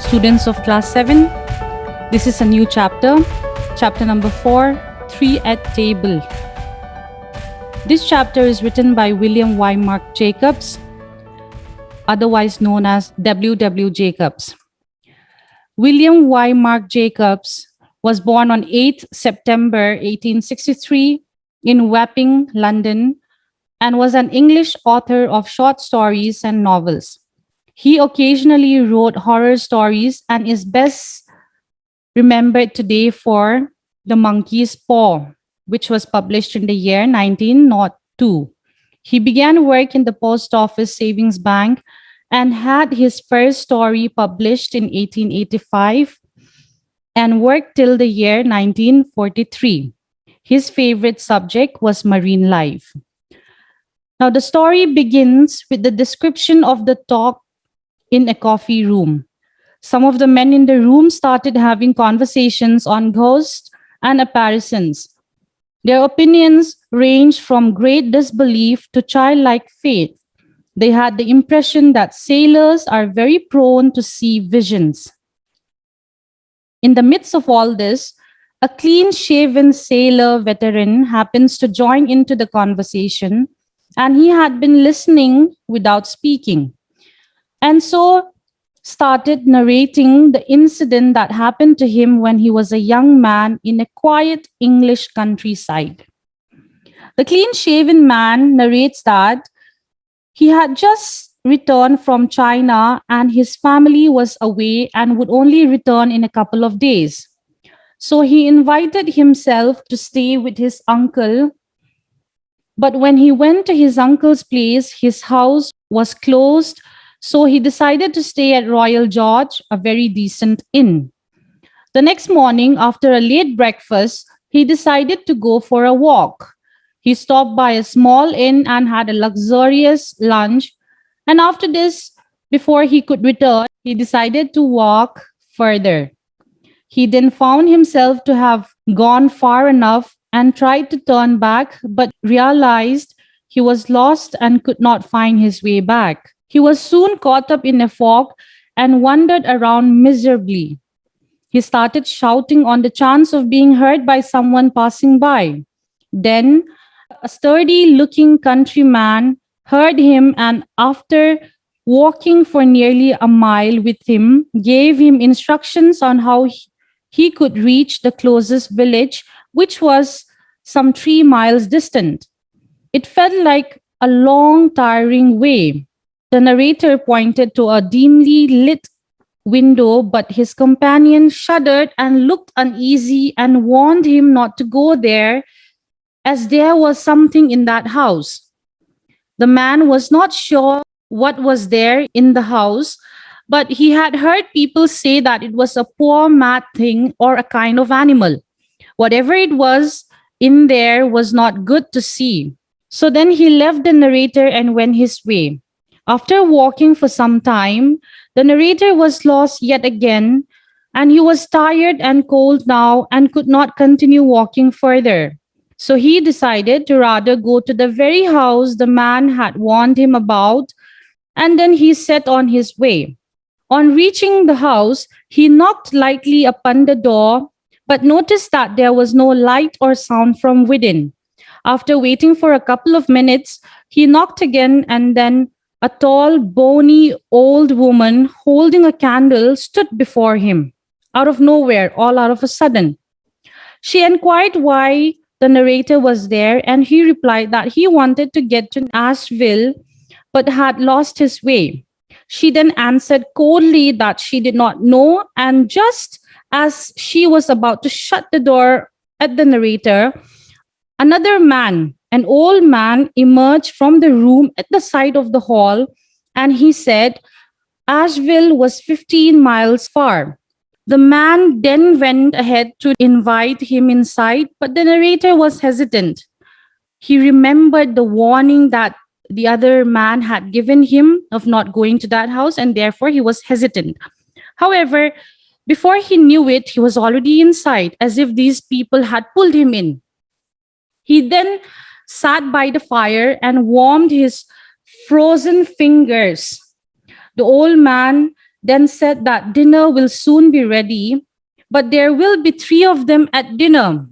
Students of class 7, this is a new chapter, chapter number 4, 3 at table. This chapter is written by William Y. Mark Jacobs, otherwise known as W. W. Jacobs. William Y. Mark Jacobs was born on 8 September 1863 in Wapping, London, and was an English author of short stories and novels. He occasionally wrote horror stories and is best remembered today for The Monkey's Paw, which was published in the year 1902. He began work in the Post Office Savings Bank and had his first story published in 1885 and worked till the year 1943. His favorite subject was marine life. Now, the story begins with the description of the talk in a coffee room. Some of the men in the room started having conversations on ghosts and apparitions. Their opinions ranged from great disbelief to childlike faith. They had the impression that sailors are very prone to see visions. In the midst of all this, a clean-shaven sailor veteran happens to join into the conversation, and he had been listening without speaking. And so started narrating the incident that happened to him when he was a young man in a quiet English countryside. The clean-shaven man narrates that he had just returned from China and his family was away and would only return in a couple of days. So he invited himself to stay with his uncle. But when he went to his uncle's place, his house was closed. So he decided to stay at Royal George, a very decent inn. The next morning, after a late breakfast, he decided to go for a walk. He stopped by a small inn and had a luxurious lunch. And after this, before he could return, he decided to walk further. He then found himself to have gone far enough and tried to turn back, but realized he was lost and could not find his way back. He was soon caught up in a fog and wandered around miserably. He started shouting on the chance of being heard by someone passing by. Then a sturdy-looking countryman heard him and after walking for nearly a mile with him, gave him instructions on how he could reach the closest village, which was some 3 miles distant. It felt like a long, tiring way. The narrator pointed to a dimly lit window, but his companion shuddered and looked uneasy and warned him not to go there, as there was something in that house. The man was not sure what was there in the house, but he had heard people say that it was a poor mad thing or a kind of animal. Whatever it was in there was not good to see. So then he left the narrator and went his way. After walking for some time, the narrator was lost yet again, and he was tired and cold now and could not continue walking further. So he decided to rather go to the very house the man had warned him about, and then he set on his way. On reaching the house, he knocked lightly upon the door, but noticed that there was no light or sound from within. After waiting for a couple of minutes, he knocked again, and then a tall, bony old woman holding a candle stood before him, out of nowhere, all out of a sudden. She inquired why the narrator was there, and he replied that he wanted to get to Asheville but had lost his way. She then answered coldly that she did not know, and just as she was about to shut the door at the narrator, another man, an old man, emerged from the room at the side of the hall, and he said Asheville was 15 miles far. The man then went ahead to invite him inside, but the narrator was hesitant. He remembered the warning that the other man had given him of not going to that house, and therefore he was hesitant. However, before he knew it, he was already inside, as if these people had pulled him in. He then sat by the fire and warmed his frozen fingers. The old man then said that dinner will soon be ready, but there will be three of them at dinner.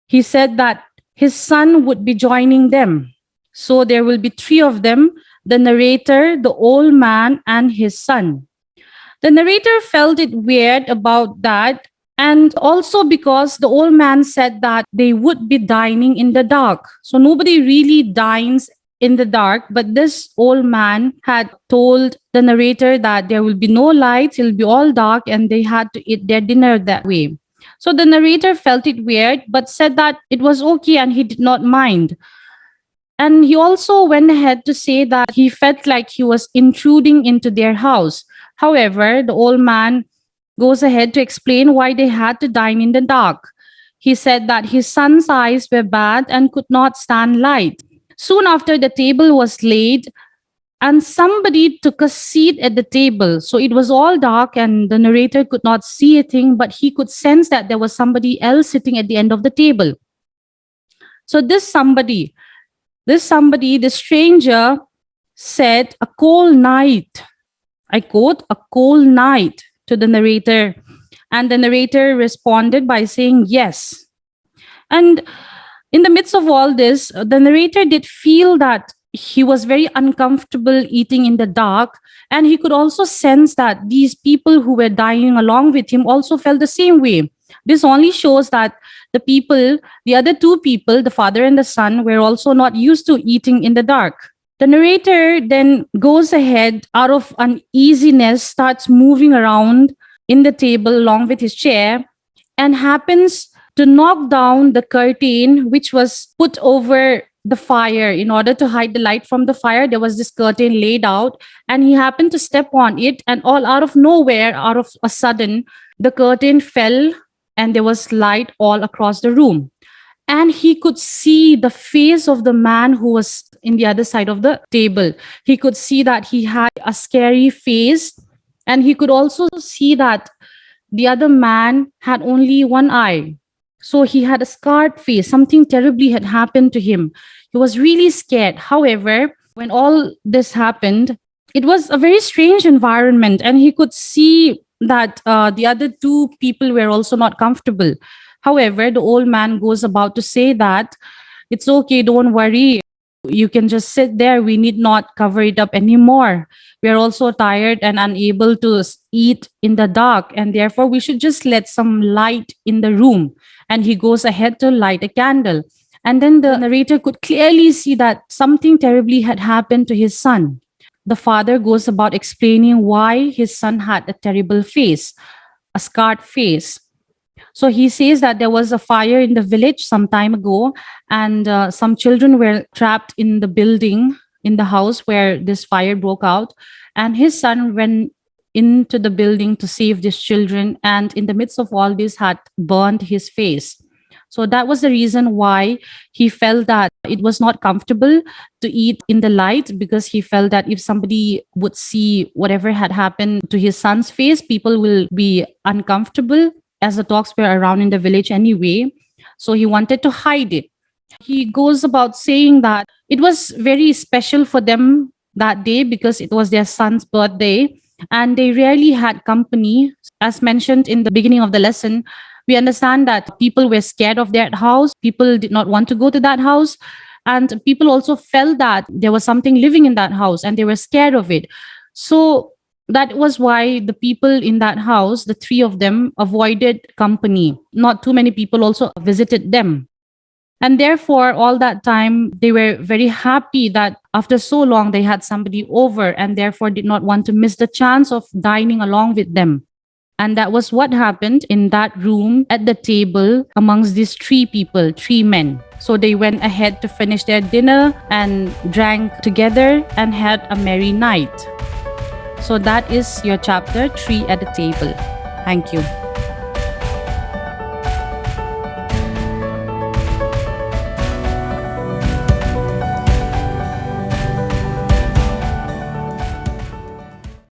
He said that his son would be joining them. So there will be three of them: the narrator, the old man, and his son. The narrator felt it weird about that, and also because the old man said that they would be dining in the dark. So nobody really dines in the dark, but this old man had told the narrator that there will be no lights, it'll be all dark, and they had to eat their dinner that way. So the narrator felt it weird, but said that it was okay and he did not mind. And he also went ahead to say that he felt like he was intruding into their house. However, the old man goes ahead to explain why they had to dine in the dark. He said that his son's eyes were bad and could not stand light. Soon after, the table was laid and somebody took a seat at the table. So it was all dark and the narrator could not see a thing, but he could sense that there was somebody else sitting at the end of the table. So this stranger said, "A cold night." I quote, "a cold night" to the narrator. And the narrator responded by saying yes. And in the midst of all this, the narrator did feel that he was very uncomfortable eating in the dark. And he could also sense that these people who were dining along with him also felt the same way. This only shows that the other two people, the father and the son, were also not used to eating in the dark. The narrator then goes ahead, out of uneasiness, starts moving around in the table along with his chair, and happens to knock down the curtain which was put over the fire in order to hide the light from the fire. There was this curtain laid out, and he happened to step on it, and all out of nowhere, out of a sudden, the curtain fell and there was light all across the room. And he could see the face of the man who was in the other side of the table. He could see that he had a scary face, and he could also see that the other man had only one eye. So he had a scarred face. Something terribly had happened to him. He was really scared. However, when all this happened, it was a very strange environment, and he could see that the other two people were also not comfortable. However, the old man goes about to say that it's okay, don't worry. You can just sit there. We need not cover it up anymore. We are also tired and unable to eat in the dark, and therefore we should just let some light in the room. And he goes ahead to light a candle. And then the narrator could clearly see that something terribly had happened to his son. The father goes about explaining why his son had a terrible face, a scarred face. So he says that there was a fire in the village some time ago, and some children were trapped in the building, in the house where this fire broke out. And his son went into the building to save these children, and in the midst of all this had burned his face. So that was the reason why he felt that it was not comfortable to eat in the light, because he felt that if somebody would see whatever had happened to his son's face, people will be uncomfortable, as the talks were around in the village anyway. So he wanted to hide it. He goes about saying that it was very special for them that day because it was their son's birthday, and they rarely had company. As mentioned in the beginning of the lesson, we understand that people were scared of that house. People did not want to go to that house. And people also felt that there was something living in that house and they were scared of it. So that was why the people in that house, the three of them, avoided company. Not too many people also visited them. And therefore, all that time, they were very happy that after so long, they had somebody over, and therefore did not want to miss the chance of dining along with them. And that was what happened in that room at the table amongst these three people, three men. So they went ahead to finish their dinner and drank together and had a merry night. So that is your chapter 3 at the table. Thank you.